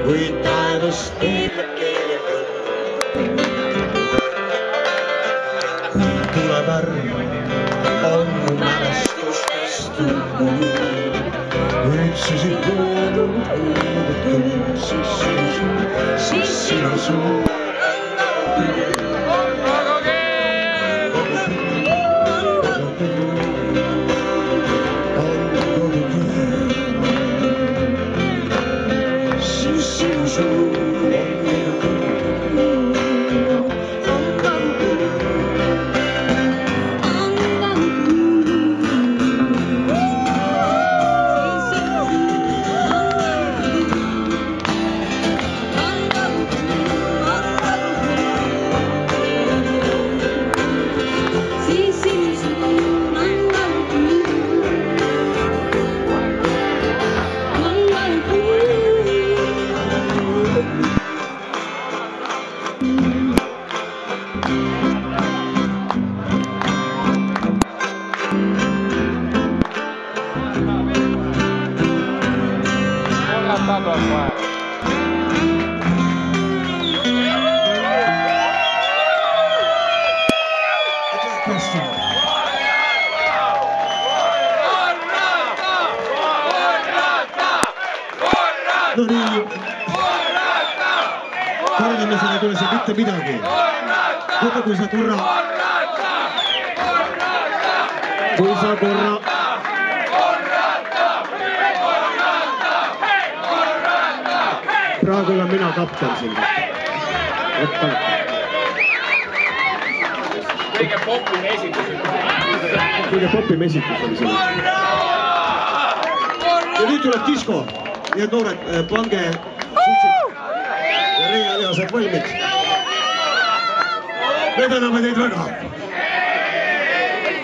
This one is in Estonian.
kui taevast neelab keelekõll. Tuleb arv, on mu mälestustest tulnud, ütlesid möödunud õiged küll, siis sinu suu no nii, korraldamisele ei tule siin mitte midagi. Vaata, kui sa korra praegu olen mina kapten siin. Kõige popim esitus. Kõige popim esitus oli siin. Ja nüüd tuleb disko. Nii et noored, pange sutsid ja reialihased valmid. Me täname teid väga.